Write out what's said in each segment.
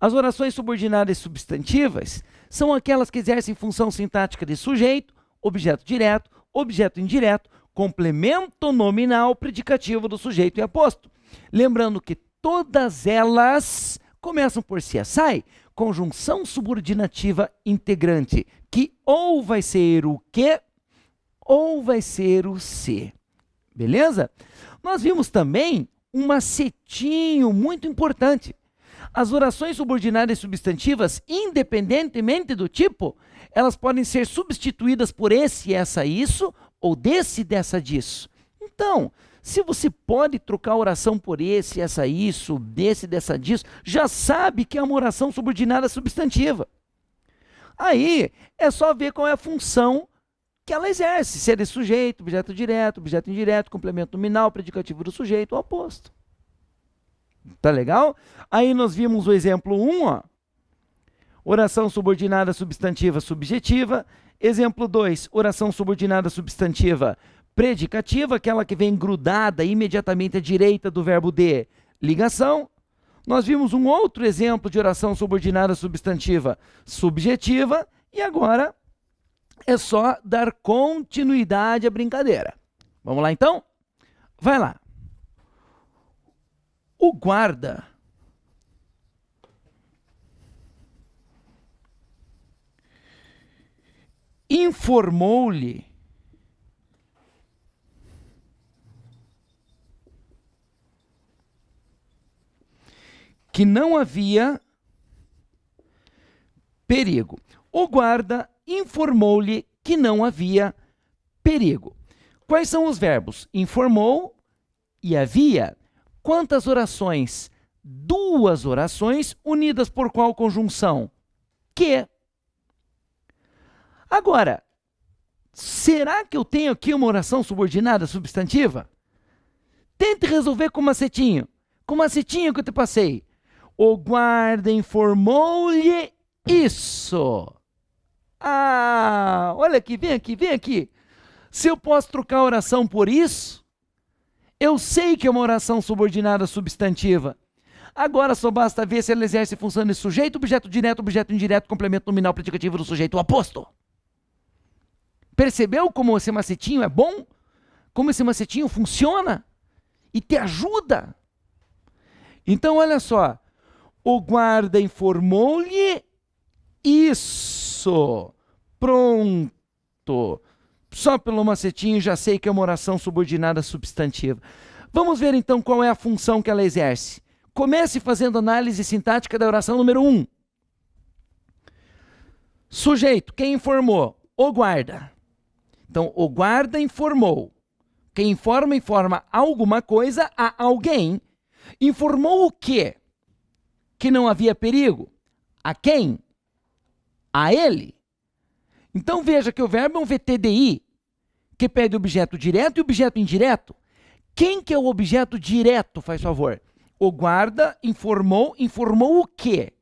As orações subordinadas substantivas são aquelas que exercem função sintática de sujeito, objeto direto, objeto indireto, complemento nominal predicativo do sujeito e aposto. Lembrando que todas elas começam por CSI, conjunção subordinativa integrante, que ou vai ser o que ou vai ser o se. Beleza? Nós vimos também um macetinho muito importante. As orações subordinadas substantivas, independentemente do tipo, elas podem ser substituídas por esse, essa, isso, ou desse, dessa, disso. Então, se você pode trocar a oração por esse, essa, isso, desse, dessa, disso, já sabe que é uma oração subordinada substantiva. Aí, é só ver qual é a função que ela exerce, se é de sujeito, objeto direto, objeto indireto, complemento nominal, predicativo do sujeito ou oposto. Tá legal? Aí nós vimos o exemplo 1, ó. Oração subordinada substantiva subjetiva. Exemplo 2, oração subordinada substantiva predicativa, aquela que vem grudada imediatamente à direita do verbo de ligação. Nós vimos um outro exemplo de oração subordinada substantiva subjetiva. E agora é só dar continuidade à brincadeira. Vamos lá, então? Vai lá. O guarda informou-lhe que não havia perigo. O guarda informou-lhe que não havia perigo. Quais são os verbos? Informou e havia. Quantas orações? 2 orações unidas por qual conjunção? Que. Agora, será que eu tenho aqui uma oração subordinada substantiva? Tente resolver com o macetinho. Com o macetinho que eu te passei. O guarda informou-lhe isso. Ah, olha aqui, vem aqui, vem aqui. Se eu posso trocar a oração por isso, eu sei que é uma oração subordinada substantiva. Agora só basta ver se ela exerce função de sujeito, objeto direto, objeto indireto, complemento nominal predicativo do sujeito oposto. Percebeu como esse macetinho é bom? Como esse macetinho funciona? E te ajuda? Então, olha só. O guarda informou-lhe isso. Pronto. Só pelo macetinho já sei que é uma oração subordinada substantiva. Vamos ver então qual é a função que ela exerce. Comece fazendo análise sintática da oração número 1. Sujeito, quem informou? O guarda. Então, o guarda informou. Quem informa, informa alguma coisa a alguém. Informou o quê? Que não havia perigo. A quem? A ele. Então veja que o verbo é um VTDI, que pede objeto direto e objeto indireto. Quem que é o objeto direto, faz favor? O guarda informou o quê?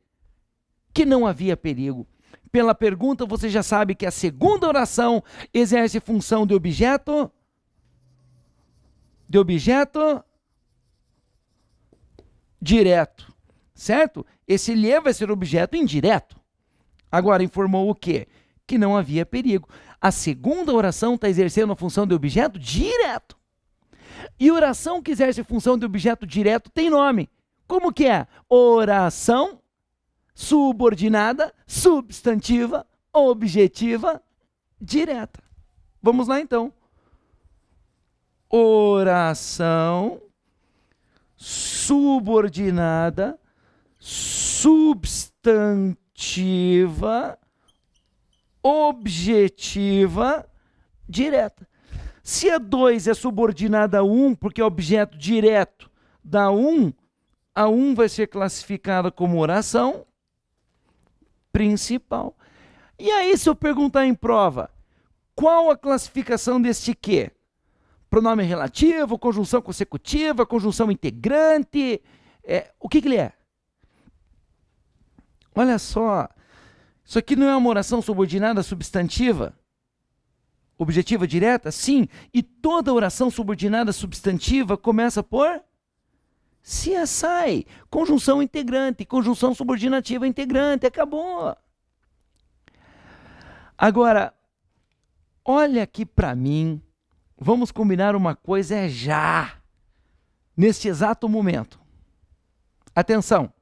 Que não havia perigo. Pela pergunta, você já sabe que a segunda oração exerce função de objeto direto, certo? Esse lhe vai ser objeto indireto. Agora, informou o quê? Que não havia perigo. A segunda oração está exercendo a função de objeto direto. E oração que exerce função de objeto direto tem nome. Como que é? Oração subordinada, substantiva, objetiva, direta. Vamos lá, então. Oração subordinada, substantiva, objetiva, direta. Se a 2 é subordinada a 1, porque é objeto direto da 1, a 1 vai ser classificada como oração principal. E aí, se eu perguntar em prova, qual a classificação deste quê? Pronome relativo, conjunção consecutiva, conjunção integrante, o que ele é? Olha só, isso aqui não é uma oração subordinada substantiva? Objetiva direta? Sim. E toda oração subordinada substantiva começa por CSI, conjunção integrante, conjunção subordinativa integrante, acabou. Agora, olha aqui para mim, vamos combinar uma coisa já, neste exato momento. Atenção,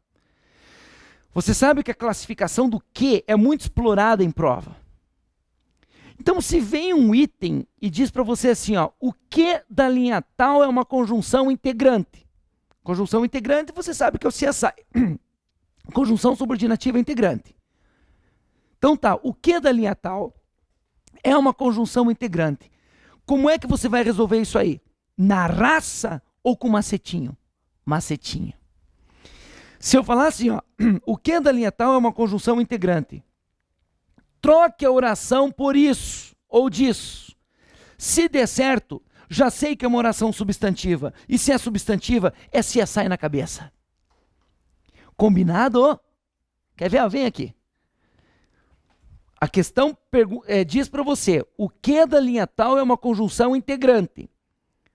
você sabe que a classificação do que é muito explorada em prova. Então, se vem um item e diz para você assim, ó, o que da linha tal é uma conjunção integrante. Conjunção integrante, você sabe que é o CSI. Conjunção subordinativa integrante. Então tá, o que da linha tal é uma conjunção integrante. Como é que você vai resolver isso aí? Na raça ou com macetinho? Macetinho. Se eu falar assim, ó, o que da linha tal é uma conjunção integrante. Troque a oração por isso ou disso. Se der certo, já sei que é uma oração substantiva. E se é substantiva, é CSI na cabeça. Combinado? Quer ver? Vem aqui. A questão diz para você, o que da linha tal é uma conjunção integrante.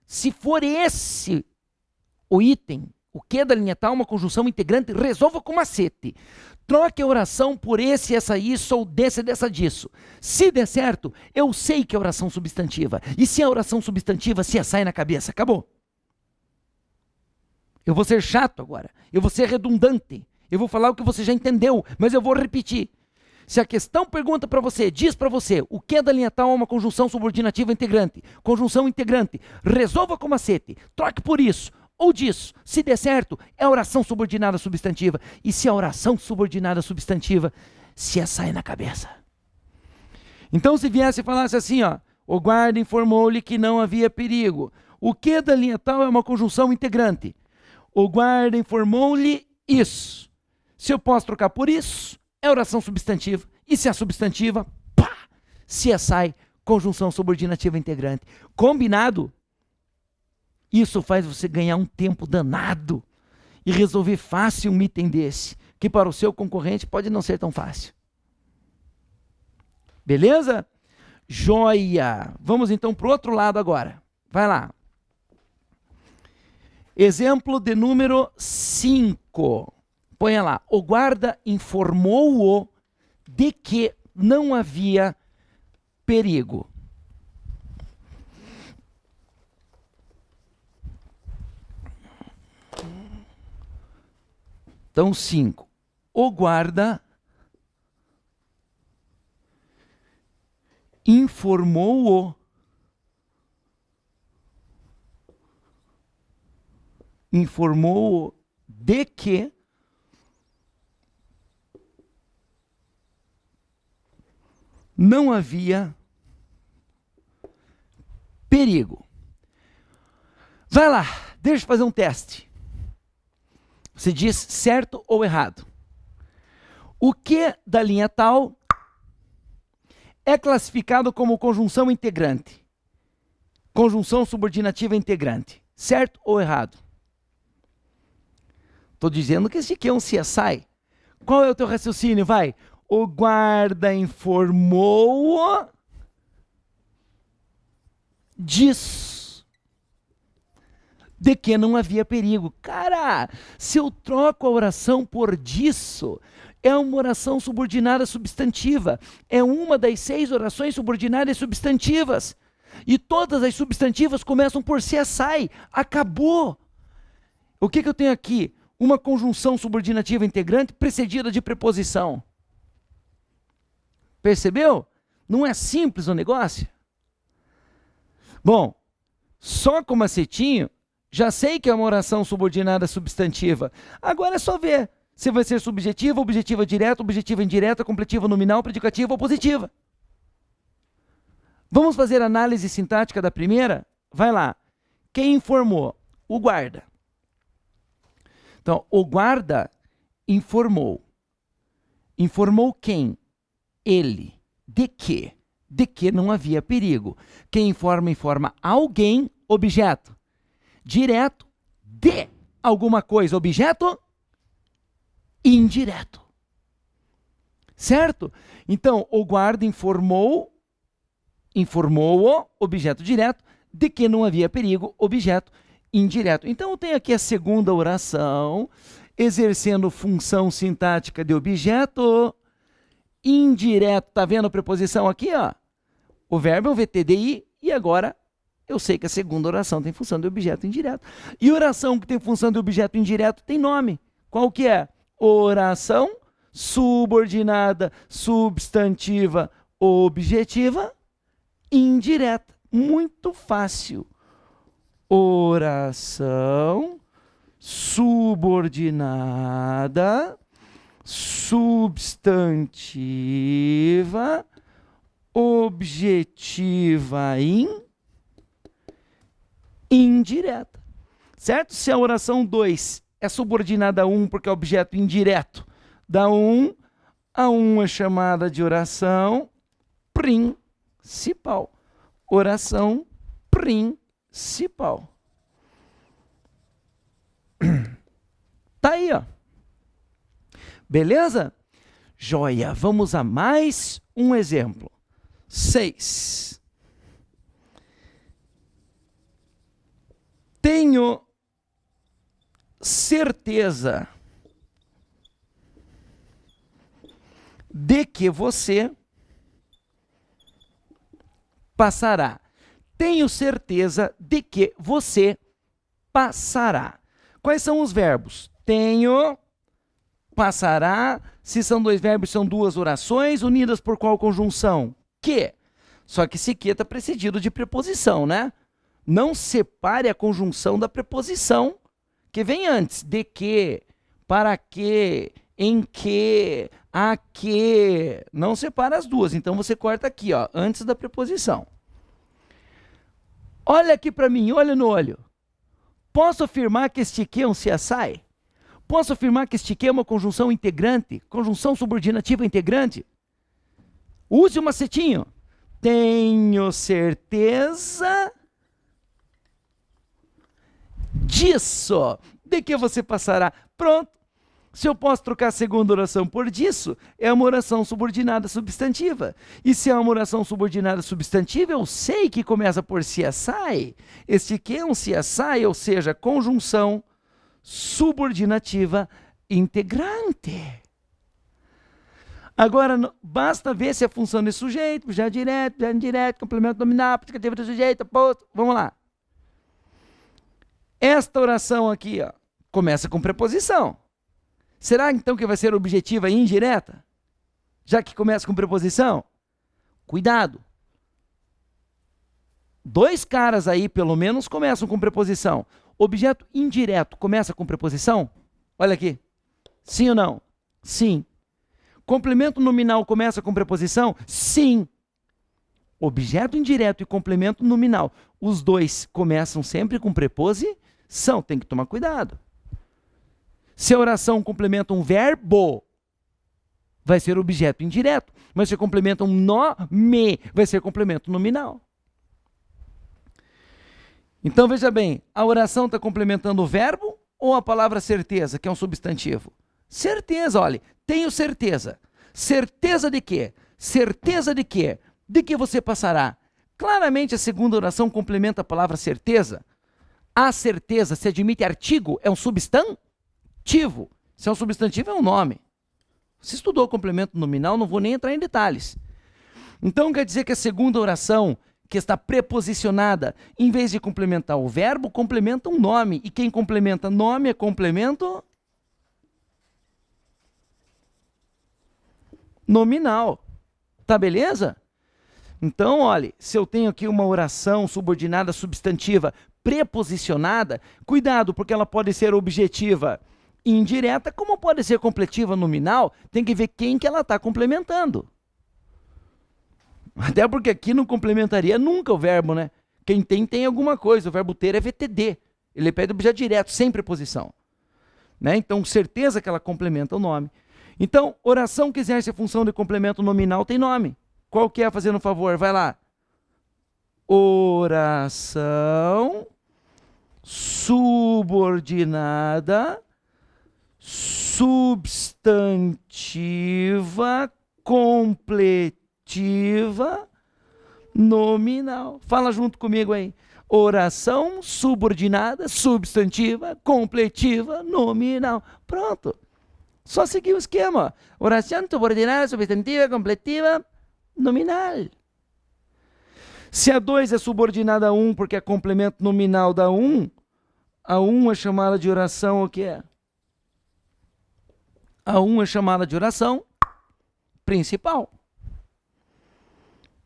Se for esse o item, o que da linha tal é uma conjunção integrante, resolva com macete. Troque a oração por esse, essa, isso, ou desse, dessa, disso. Se der certo, eu sei que é oração substantiva. E se é oração substantiva, se sai na cabeça, acabou. Eu vou ser chato agora. Eu vou ser redundante. Eu vou falar o que você já entendeu, mas eu vou repetir. Se a questão pergunta para você, diz para você, o que da linha tal é uma conjunção subordinativa integrante, conjunção integrante, resolva com macete, troque por isso, ou disso. Se der certo, é oração subordinada substantiva. E se é oração subordinada substantiva, se sai na cabeça. Então, se viesse e falasse assim, ó, o guarda informou-lhe que não havia perigo. O que da linha tal é uma conjunção integrante. O guarda informou-lhe isso. Se eu posso trocar por isso, é oração substantiva. E se é substantiva, pá, se sai conjunção subordinativa integrante. Combinado? Isso faz você ganhar um tempo danado e resolver fácil um item desse, que para o seu concorrente pode não ser tão fácil. Beleza? Joia! Vamos então para o outro lado agora. Vai lá. Exemplo de número 5. Põe lá. O guarda informou-o de que não havia perigo. Então, 5. O guarda informou-o de que não havia perigo. Vai lá, deixa eu fazer um teste. Você diz certo ou errado. O que da linha tal é classificado como conjunção integrante? Conjunção subordinativa integrante. Certo ou errado? Estou dizendo que esse aqui é um CSI. Qual é o teu raciocínio? Vai. O guarda informou disso. De que não havia perigo. Cara, se eu troco a oração por disso, é uma oração subordinada substantiva. É uma das 6 orações subordinadas substantivas. E todas as substantivas começam por CSI. Acabou. O que eu tenho aqui? Uma conjunção subordinativa integrante precedida de preposição. Percebeu? Não é simples o negócio? Bom, só com macetinho, já sei que é uma oração subordinada substantiva. Agora é só ver se vai ser subjetiva, objetiva direta, objetiva indireta, completiva nominal, predicativa ou positiva. Vamos fazer a análise sintática da primeira? Vai lá. Quem informou? O guarda. Então, o guarda informou. Informou quem? Ele. De quê? De que não havia perigo. Quem informa alguém, objeto. Direto de alguma coisa, objeto indireto. Certo? Então, o guarda informou o objeto direto de que não havia perigo, objeto indireto. Então eu tenho aqui a segunda oração, exercendo função sintática de objeto indireto. Tá vendo a preposição aqui, ó? O verbo é um VTDI e agora eu sei que a segunda oração tem função de objeto indireto. E oração que tem função de objeto indireto tem nome. Qual que é? Oração subordinada, substantiva, objetiva, indireta. Muito fácil. Oração subordinada, substantiva, objetiva, indireta. Certo? Se a oração 2 é subordinada a 1 porque é objeto indireto da 1, a 1 é chamada de oração principal. Oração principal. Tá aí, ó. Beleza? Joia. Vamos a mais um exemplo. 6. Tenho certeza de que você passará. Tenho certeza de que você passará. Quais são os verbos? Tenho, passará. Se são dois verbos, são duas orações, unidas por qual conjunção? Que. Só que esse que está precedido de preposição, né? Não separe a conjunção da preposição que vem antes. De que, para que, em que, a que. Não separa as duas. Então você corta aqui, ó, antes da preposição. Olha aqui para mim, olha no olho. Posso afirmar que este que é um CSI? Posso afirmar que este que é uma conjunção integrante? Conjunção subordinativa integrante? Use o macetinho. Tenho certeza disso. De que você passará? Pronto. Se eu posso trocar a segunda oração por disso, é uma oração subordinada substantiva. E se é uma oração subordinada substantiva, eu sei que começa por CSI. Este que é um CSI, ou seja, conjunção subordinativa integrante. Agora, basta ver se a função de sujeito, já direto, já indireto, complemento nominal, predicativo do sujeito, posto. Vamos lá. Esta oração aqui, ó, começa com preposição. Será então que vai ser objetiva e indireta? Já que começa com preposição? Cuidado. Dois caras aí, pelo menos, começam com preposição. Objeto indireto começa com preposição? Olha aqui. Sim ou não? Sim. Complemento nominal começa com preposição? Sim. Objeto indireto e complemento nominal, os dois começam sempre com preposição. Tem que tomar cuidado. Se a oração complementa um verbo, vai ser objeto indireto. Mas se complementa um nome, vai ser complemento nominal. Então, veja bem, a oração está complementando o verbo ou a palavra certeza, que é um substantivo? Certeza, olha, tenho certeza. Certeza de quê? Certeza de quê? De que você passará. Claramente, a segunda oração complementa a palavra certeza. A certeza, se admite artigo, é um substantivo. Se é um substantivo, é um nome. Se estudou o complemento nominal, não vou nem entrar em detalhes. Então, quer dizer que a segunda oração, que está preposicionada, em vez de complementar o verbo, complementa um nome. E quem complementa nome é complemento nominal. Tá beleza? Então, olha, se eu tenho aqui uma oração subordinada substantiva preposicionada, cuidado, porque ela pode ser objetiva indireta, como pode ser completiva nominal, tem que ver quem que ela está complementando. Até porque aqui não complementaria nunca o verbo, né? Quem tem alguma coisa, o verbo ter é VTD. Ele pede objeto direto, sem preposição. Né? Então, certeza que ela complementa o nome. Então, oração que exerce a função de complemento nominal tem nome. Qual que é, fazendo um favor? Vai lá. Oração subordinada substantiva completiva nominal. Fala junto comigo aí. oração subordinada, substantiva, completiva, nominal. Pronto. Só seguir o esquema. Oração subordinada, substantiva, completiva, nominal. Se a 2 é subordinada a 1 porque é complemento nominal da 1, a 1 é chamada de oração o que é? A 1 é chamada de oração principal.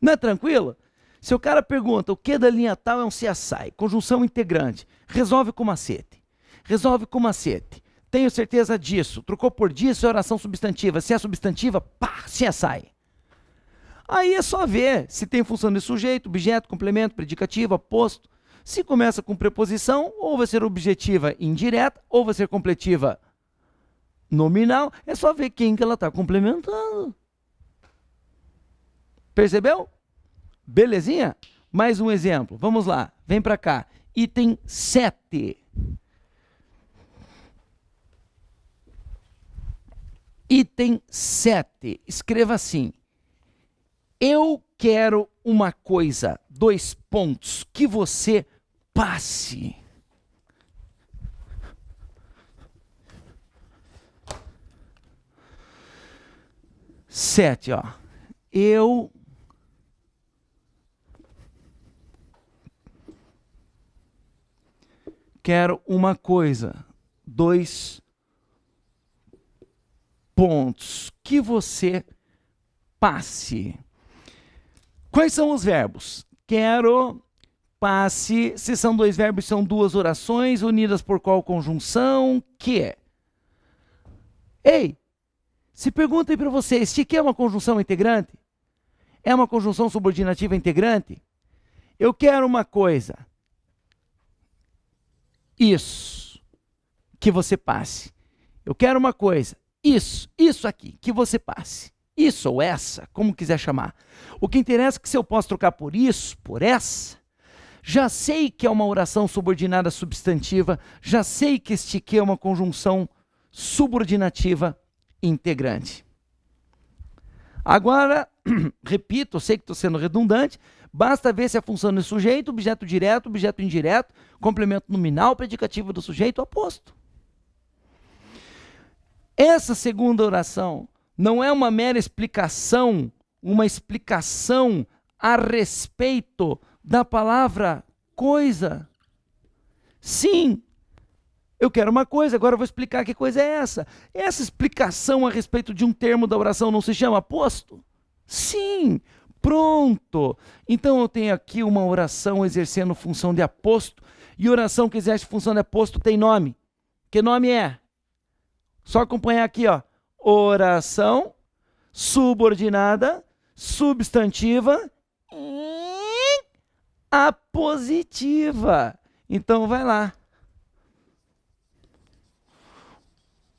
Não é tranquilo? Se o cara pergunta o que da linha tal é um CSI, conjunção integrante, resolve com macete. Resolve com macete. Tenho certeza disso. Trocou por disso é oração substantiva. Se é substantiva, pá, CSI. Aí é só ver se tem função de sujeito, objeto, complemento, predicativo, aposto. Se começa com preposição, ou vai ser objetiva indireta, ou vai ser completiva nominal. É só ver quem que ela está complementando. Percebeu? Belezinha? Mais um exemplo. Vamos lá. Vem para cá. Item 7. Item 7. Escreva assim. Eu quero uma coisa, 2 pontos, que você passe. Sete, ó. Eu quero uma coisa, 2 pontos, que você passe. Quais são os verbos? Quero, passe, se são 2 verbos, são 2 orações, unidas por qual conjunção? Que é? Ei, se perguntem para vocês, se que é uma conjunção integrante? É uma conjunção subordinativa integrante? Eu quero uma coisa. Isso, que você passe. Eu quero uma coisa. Isso aqui, que você passe. Isso ou essa, como quiser chamar. O que interessa é que se eu posso trocar por isso, por essa, já sei que é uma oração subordinada substantiva, já sei que este que é uma conjunção subordinativa integrante. Agora, repito, eu sei que estou sendo redundante, basta ver se a função é sujeito, objeto direto, objeto indireto, complemento nominal, predicativo do sujeito, aposto. Essa segunda oração não é uma mera explicação, uma explicação a respeito da palavra coisa. Sim, eu quero uma coisa, agora eu vou explicar que coisa é essa. Essa explicação a respeito de um termo da oração não se chama aposto? Sim, pronto. Então eu tenho aqui uma oração exercendo função de aposto, e oração que exerce função de aposto tem nome. Que nome é? Só acompanhar aqui, ó. Oração subordinada, substantiva e apositiva. Então vai lá.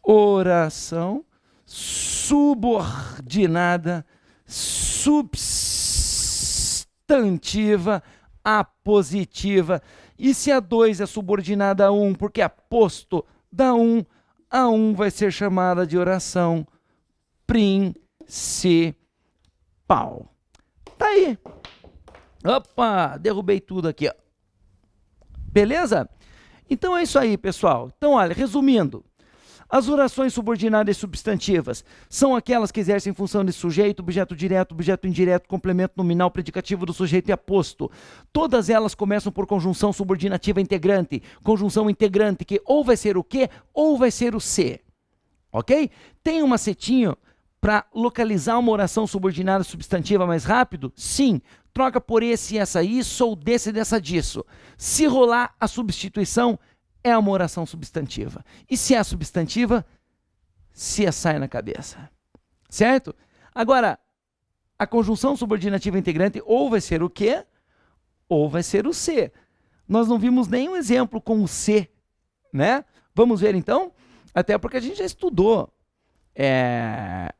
Oração subordinada, substantiva, apositiva. E se a 2 é subordinada a 1, porque aposto da 1, a 1 vai ser chamada de oração principal. Tá aí. Opa, derrubei tudo aqui, ó. Beleza? Então é isso aí, pessoal. Então, olha, resumindo. As orações subordinadas substantivas são aquelas que exercem função de sujeito, objeto direto, objeto indireto, complemento nominal, predicativo do sujeito e aposto. Todas elas começam por conjunção subordinativa integrante. Conjunção integrante que ou vai ser o que ou vai ser o se. Ok? Tem um macetinho para localizar uma oração subordinada substantiva mais rápido? Sim. Troca por esse e essa isso ou desse e dessa disso. Se rolar a substituição, é uma oração substantiva. E se é substantiva, se sai na cabeça. Certo? Agora, a conjunção subordinativa integrante ou vai ser o que ou vai ser o se. Nós não vimos nenhum exemplo com o se, né? Vamos ver então? Até porque a gente já estudou. A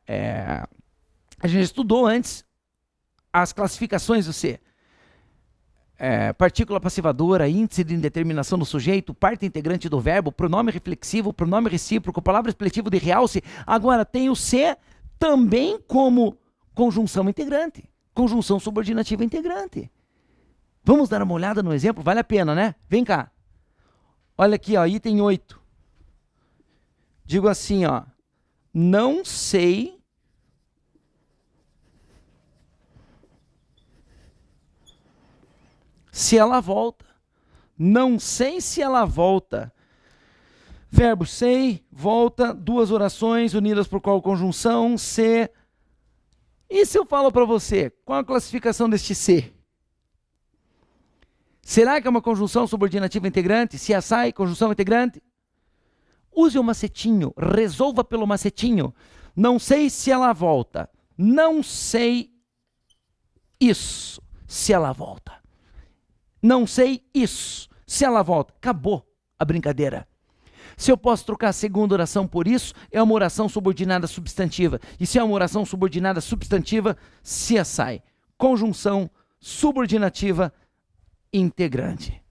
gente já estudou antes as classificações do se. Partícula passivadora, índice de indeterminação do sujeito, parte integrante do verbo, pronome reflexivo, pronome recíproco, palavra expletivo de realce. Agora tem o se também como conjunção integrante, conjunção subordinativa integrante. Vamos dar uma olhada no exemplo? Vale a pena, né? Vem cá. Olha aqui, ó, item 8. Digo assim, ó. Não sei se ela volta. Não sei se ela volta. Verbo sei, volta, duas orações unidas por qual conjunção? Se. E se eu falo para você, qual a classificação deste se? Será que é uma conjunção subordinativa integrante? Se a sai, conjunção integrante? Use o macetinho, resolva pelo macetinho. Não sei se ela volta. Não sei isso, se ela volta. Não sei isso, se ela volta. Acabou a brincadeira. Se eu posso trocar a segunda oração por isso, é uma oração subordinada substantiva. E se é uma oração subordinada substantiva, se a sai. Conjunção subordinativa integrante.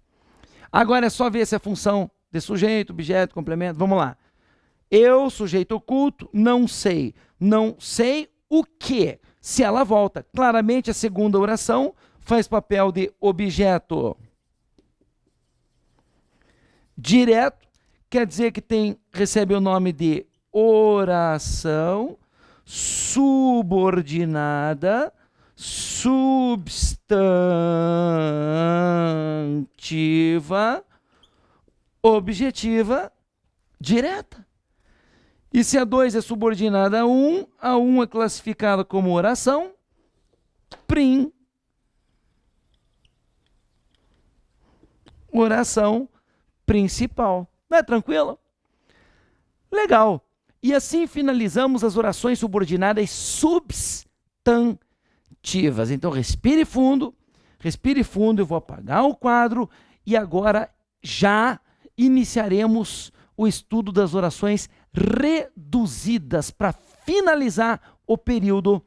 Agora é só ver se a função de sujeito, objeto, complemento. Vamos lá. Eu, sujeito oculto, não sei. Não sei o que. Se ela volta. Claramente a segunda oração faz papel de objeto direto. Quer dizer que recebe o nome de oração subordinada substantiva objetiva direta. E se a 2 é subordinada a 1 é classificada como oração prim. Oração principal. Não é tranquilo? Legal. E assim finalizamos as orações subordinadas substantivas. Então respire fundo, eu vou apagar o quadro e agora já iniciaremos o estudo das orações reduzidas para finalizar o período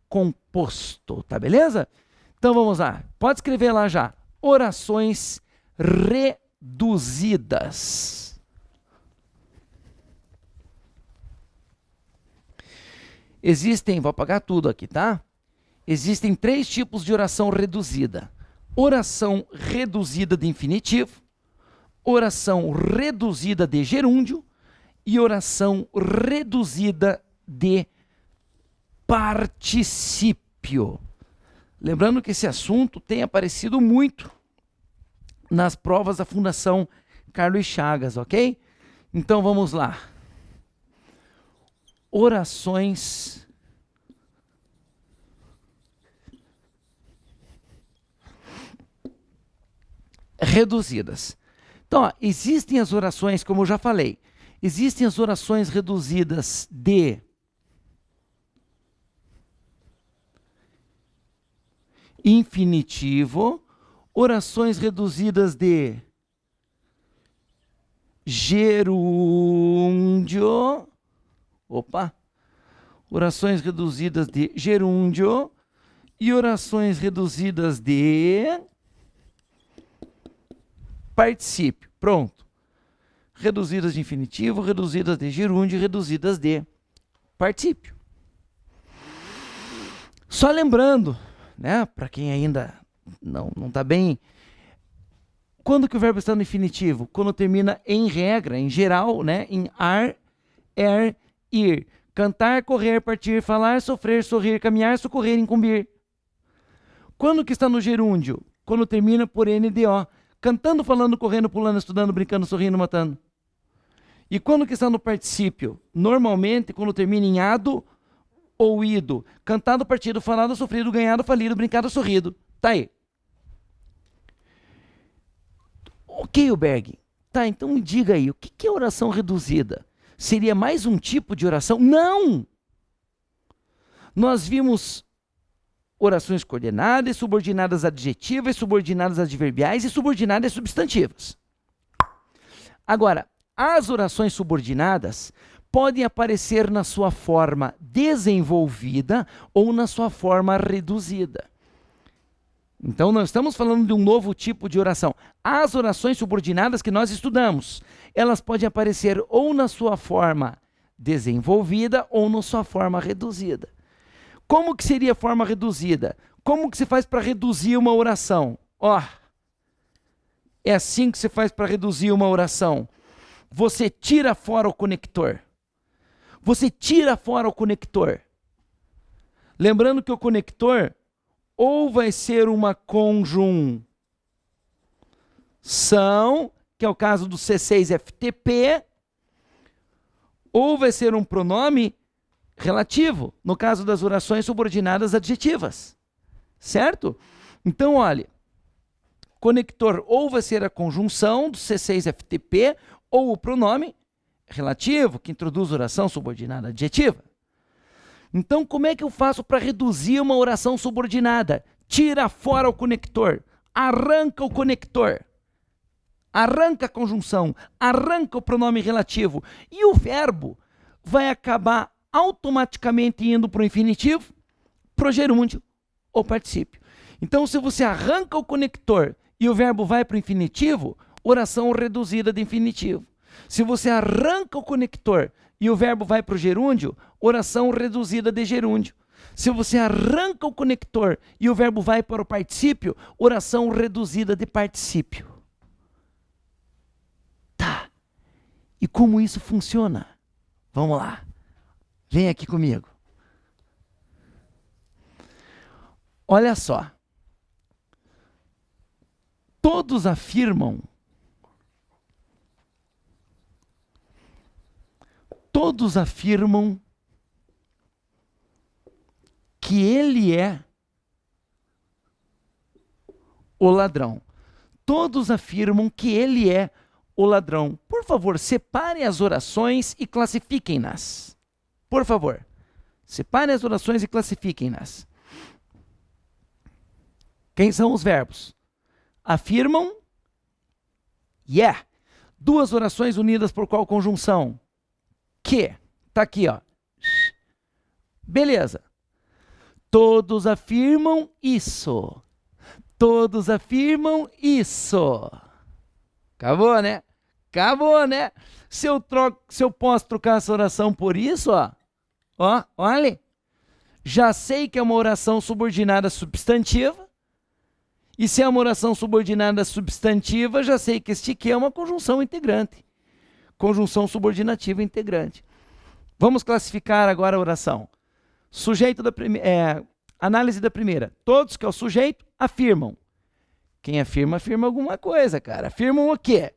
composto, tá beleza? Então vamos lá, pode escrever lá já, orações reduzidas. Existem, vou apagar tudo aqui, tá? Existem 3 tipos de oração reduzida. Oração reduzida de infinitivo, oração reduzida de gerúndio e oração reduzida de particípio. Lembrando que esse assunto tem aparecido muito nas provas da Fundação Carlos Chagas, ok? Então vamos lá. Orações reduzidas. Então, ó, existem as orações, como eu já falei, existem as orações reduzidas de infinitivo, orações reduzidas de gerúndio, orações reduzidas de gerúndio e orações reduzidas de particípio. Pronto. Reduzidas de infinitivo, reduzidas de gerúndio e reduzidas de particípio. Só lembrando, né, para quem ainda não está bem, quando que o verbo está no infinitivo? Quando termina em regra, em geral, né, em ar, ir. Cantar, correr, partir, falar, sofrer, sorrir, caminhar, socorrer, incumbir. Quando que está no gerúndio? Quando termina por NDO. Cantando, falando, correndo, pulando, estudando, brincando, sorrindo, matando. E quando que está no particípio? Normalmente, quando termina em ado ou ido. Cantado, partido, falado, sofrido, ganhado, falido, brincado, sorrido. Tá aí. Ok, Uberg. Tá, então me diga aí, o que é oração reduzida? Seria mais um tipo de oração? Não! Nós vimos orações coordenadas, subordinadas adjetivas, subordinadas adverbiais e subordinadas substantivas. Agora, as orações subordinadas podem aparecer na sua forma desenvolvida ou na sua forma reduzida. Então, nós estamos falando de um novo tipo de oração. As orações subordinadas que nós estudamos, elas podem aparecer ou na sua forma desenvolvida ou na sua forma reduzida. Como que seria a forma reduzida? Como que se faz para reduzir uma oração? Ó, É assim que você faz para reduzir uma oração. Você tira fora o conector. Você tira fora o conector. Lembrando que o conector ou vai ser uma conjunção, que é o caso do C6FTP, ou vai ser um pronome relativo, no caso das orações subordinadas adjetivas. Certo? Então, olha, conector ou vai ser a conjunção do C6FTP ou o pronome relativo, que introduz oração subordinada adjetiva. Então, como é que eu faço para reduzir uma oração subordinada? Tira fora o conector, arranca o conector, arranca a conjunção, arranca o pronome relativo, e o verbo vai acabar automaticamente indo para o infinitivo, para o gerúndio ou particípio. Então, se você arranca o conector e o verbo vai para o infinitivo, oração reduzida de infinitivo. Se você arranca o conector e o verbo vai para o gerúndio, oração reduzida de gerúndio. Se você arranca o conector e o verbo vai para o particípio, oração reduzida de particípio. Tá. E como isso funciona? Vamos lá. Vem aqui comigo. Olha só. Todos afirmam que ele é o ladrão. Todos afirmam que ele é o ladrão. Por favor, separem as orações e classifiquem-nas. Por favor, separem as orações e classifiquem-nas. Quem são os verbos? Afirmam, yeah. Duas orações unidas por qual conjunção? Que. Tá aqui, ó. Beleza. Todos afirmam isso. Todos afirmam isso. Acabou, né? Acabou, né? Se eu posso trocar essa oração por isso, ó. Ó, olha. Já sei que é uma oração subordinada substantiva. E se é uma oração subordinada substantiva, já sei que este aqui é uma conjunção integrante. Conjunção subordinativa integrante. Vamos classificar agora a oração. Sujeito da primeira, análise da primeira. Todos que é o sujeito afirmam. Quem afirma, afirma alguma coisa, cara. Afirmam o quê?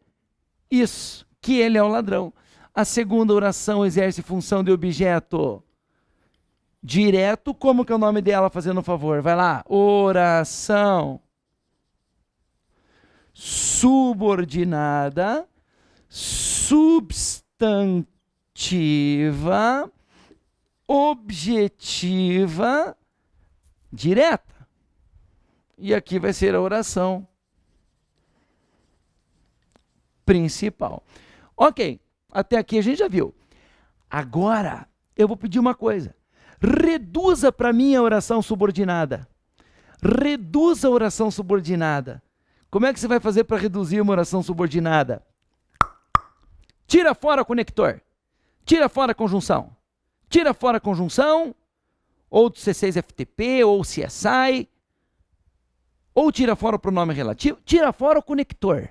Isso, que ele é o ladrão. A segunda oração exerce função de objeto direto. Como que é o nome dela, fazendo um favor? Vai lá. Oração subordinada, substantiva, objetiva, direta. E aqui vai ser a oração principal. Ok, até aqui a gente já viu. Agora, eu vou pedir uma coisa. Reduza para mim a oração subordinada. Reduza a oração subordinada. Como é que você vai fazer para reduzir uma oração subordinada? Tira fora o conector. Tira fora a conjunção. Tira fora a conjunção, ou do C6FTP, ou CSI, ou tira fora o pronome relativo, tira fora o conector.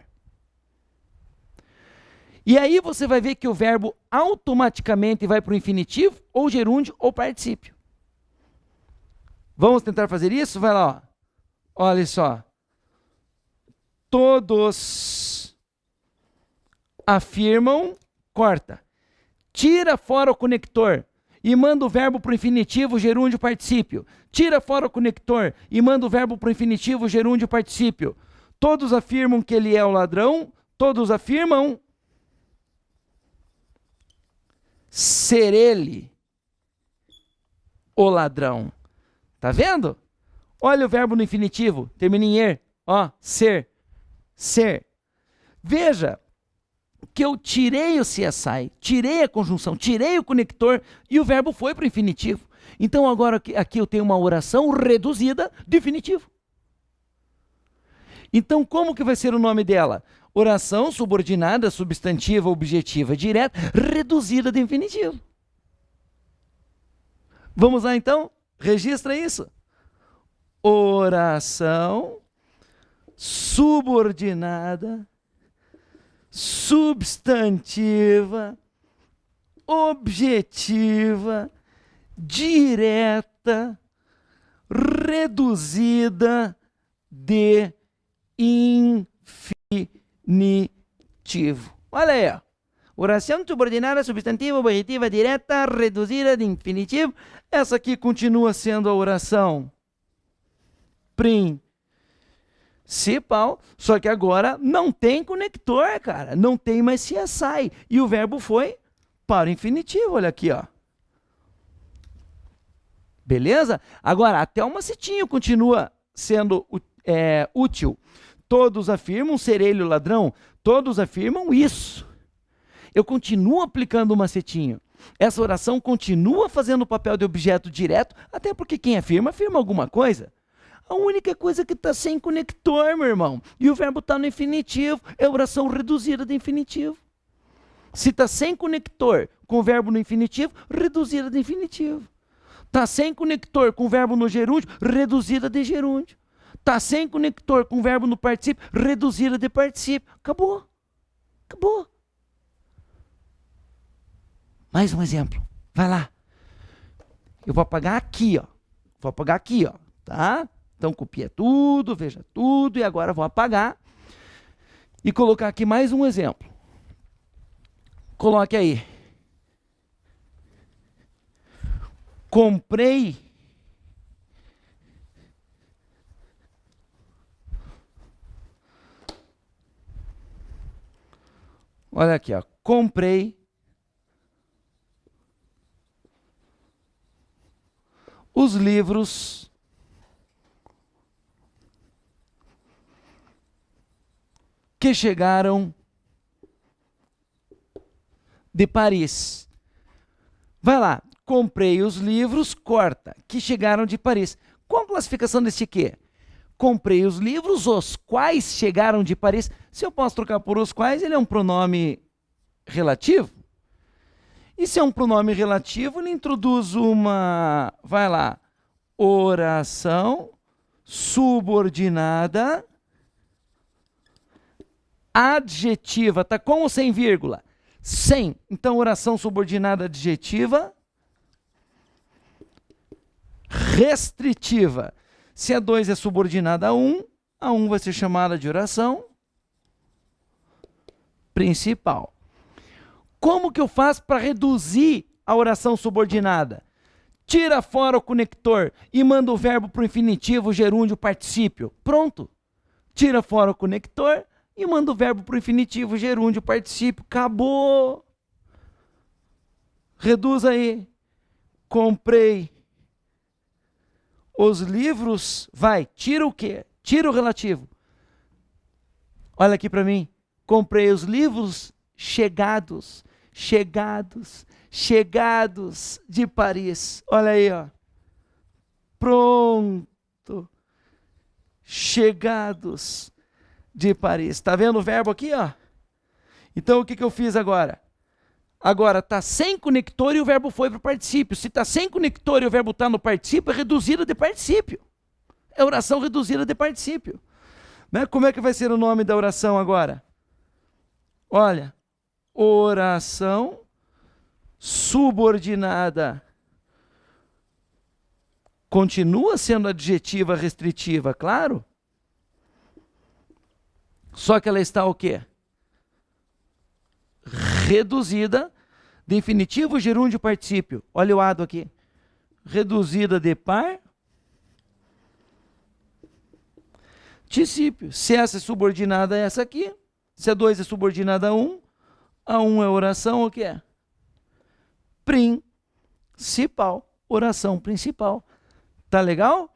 E aí você vai ver que o verbo automaticamente vai para o infinitivo, ou gerúndio, ou particípio. Vamos tentar fazer isso? Vai lá, ó. Olha só. Todos afirmam, corta. Tira fora o conector e manda o verbo para o infinitivo, gerúndio, particípio. Tira fora o conector e manda o verbo para o infinitivo, gerúndio, particípio. Todos afirmam que ele é o ladrão. Todos afirmam ser ele o ladrão. Tá vendo? Olha o verbo no infinitivo, termina em er. Ó, ser. Ser. Veja que eu tirei o CSI, tirei a conjunção, tirei o conector e o verbo foi para o infinitivo. Então agora aqui eu tenho uma oração reduzida de infinitivo. Então como que vai ser o nome dela? Oração subordinada, substantiva, objetiva, direta, reduzida de infinitivo. Vamos lá então? Registra isso. Oração subordinada, substantiva, objetiva, direta, reduzida de infinitivo. Olha aí, ó. Oração subordinada, substantiva, objetiva, direta, reduzida de infinitivo. Essa aqui continua sendo a oração principal, só que agora não tem conector, cara. Não tem mais CSI. E o verbo foi para o infinitivo, olha aqui, ó. Beleza? Agora, até o macetinho continua sendo útil. Todos afirmam ser ele o ladrão. Todos afirmam isso. Eu continuo aplicando o macetinho. Essa oração continua fazendo o papel de objeto direto, até porque quem afirma, afirma alguma coisa. A única coisa que está sem conector, meu irmão, e o verbo está no infinitivo, é oração reduzida de infinitivo. Se está sem conector com o verbo no infinitivo, reduzida de infinitivo. Está sem conector com o verbo no gerúndio, reduzida de gerúndio. Está sem conector com o verbo no particípio, reduzida de particípio. Acabou. Acabou. Mais um exemplo. Vai lá. Eu vou apagar aqui, ó. Vou apagar aqui, ó. Tá? Então copia tudo, veja tudo e agora vou apagar e colocar aqui mais um exemplo. Coloque aí. Comprei olha aqui, ó. Comprei os livros que chegaram de Paris. Vai lá, comprei os livros, corta, que chegaram de Paris. Qual a classificação desse quê? Comprei os livros, os quais chegaram de Paris. Se eu posso trocar por os quais, ele é um pronome relativo. E se é um pronome relativo, ele introduz uma, vai lá, oração subordinada adjetiva. Tá com ou sem vírgula? Sem. Então, oração subordinada adjetiva restritiva. Se a 2 é subordinada a 1 vai ser chamada de oração principal. Como que eu faço para reduzir a oração subordinada? Tira fora o conector e manda o verbo para o infinitivo, gerúndio, particípio. Pronto. Tira fora o conector e manda o verbo para o infinitivo, gerúndio, particípio. Acabou. Reduz aí. Comprei os livros. Vai, tira o quê? Tira o relativo. Olha aqui para mim. Comprei os livros chegados de Paris. Olha aí, ó. Pronto. Chegados de Paris. Tá vendo o verbo aqui, ó? Então, o que eu fiz agora? Agora, tá sem conector e o verbo foi para o particípio. Se tá sem conector e o verbo tá no particípio, é reduzida de particípio. É oração reduzida de particípio. Né? Como é que vai ser o nome da oração agora? Olha, oração subordinada. Continua sendo adjetiva restritiva, claro. Só que ela está o quê? Reduzida de infinitivo, gerúndio, particípio. Olha o ado aqui. Reduzida de particípio. Se essa é subordinada a essa aqui, se a 2 é subordinada a 1 é oração o que é? Principal. Oração principal. Tá legal?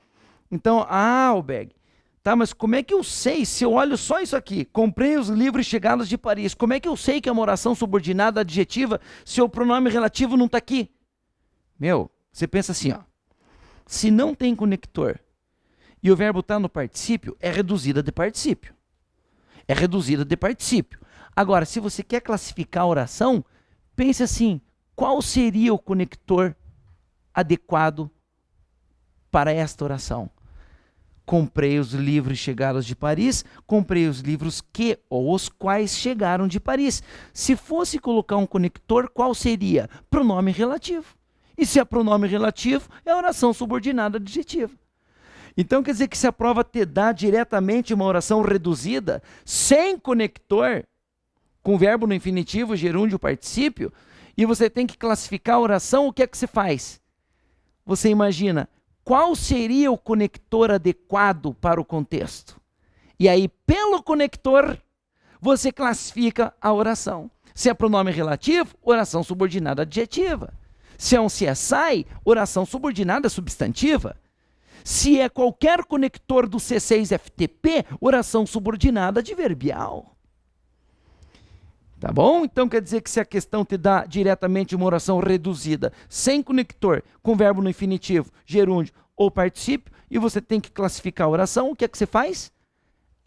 Então, Albeg. Tá, mas como é que eu sei, se eu olho só isso aqui, comprei os livros chegados de Paris, como é que eu sei que é uma oração subordinada adjetiva se o pronome relativo não está aqui? Meu, você pensa assim, ó, se não tem conector e o verbo está no particípio, é reduzida de particípio. É reduzida de particípio. Agora, se você quer classificar a oração, pense assim, qual seria o conector adequado para esta oração? Comprei os livros chegados de Paris, comprei os livros que ou os quais chegaram de Paris. Se fosse colocar um conector, qual seria? Pronome relativo. E se é pronome relativo, é oração subordinada adjetiva. Então quer dizer que se a prova te dá diretamente uma oração reduzida, sem conector, com verbo no infinitivo, gerúndio, particípio, e você tem que classificar a oração, o que é que você faz? Você imagina, qual seria o conector adequado para o contexto? E aí, pelo conector, você classifica a oração. Se é pronome relativo, oração subordinada adjetiva. Se é um CSI, oração subordinada substantiva. Se é qualquer conector do C6FTP, oração subordinada adverbial. Tá bom? Então quer dizer que se a questão te dá diretamente uma oração reduzida, sem conector, com verbo no infinitivo, gerúndio ou particípio, e você tem que classificar a oração, o que é que você faz?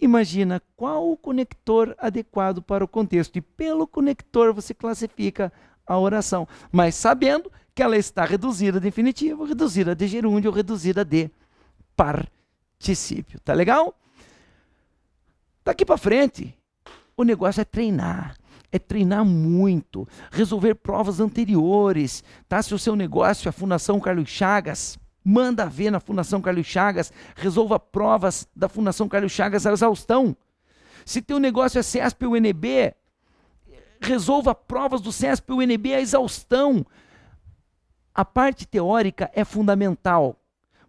Imagina qual o conector adequado para o contexto, e pelo conector você classifica a oração, mas sabendo que ela está reduzida de infinitivo, reduzida de gerúndio ou reduzida de particípio. Tá legal? Daqui para frente, o negócio é treinar. É treinar muito, resolver provas anteriores, tá? Se o seu negócio é a Fundação Carlos Chagas, manda ver na Fundação Carlos Chagas, resolva provas da Fundação Carlos Chagas a exaustão. Se teu negócio é CESP e UNB, resolva provas do CESP e UNB a exaustão. A parte teórica é fundamental,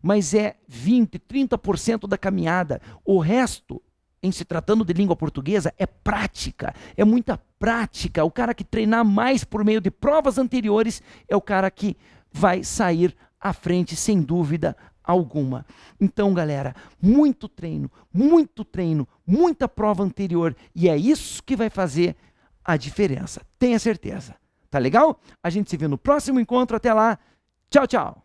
mas é 20%, 30% da caminhada. O resto, em se tratando de língua portuguesa, é prática, é muita prática. O cara que treinar mais por meio de provas anteriores é o cara que vai sair à frente, sem dúvida alguma. Então, galera, muito treino, muita prova anterior, e é isso que vai fazer a diferença. Tenha certeza. Tá legal? A gente se vê no próximo encontro. Até lá. Tchau, tchau.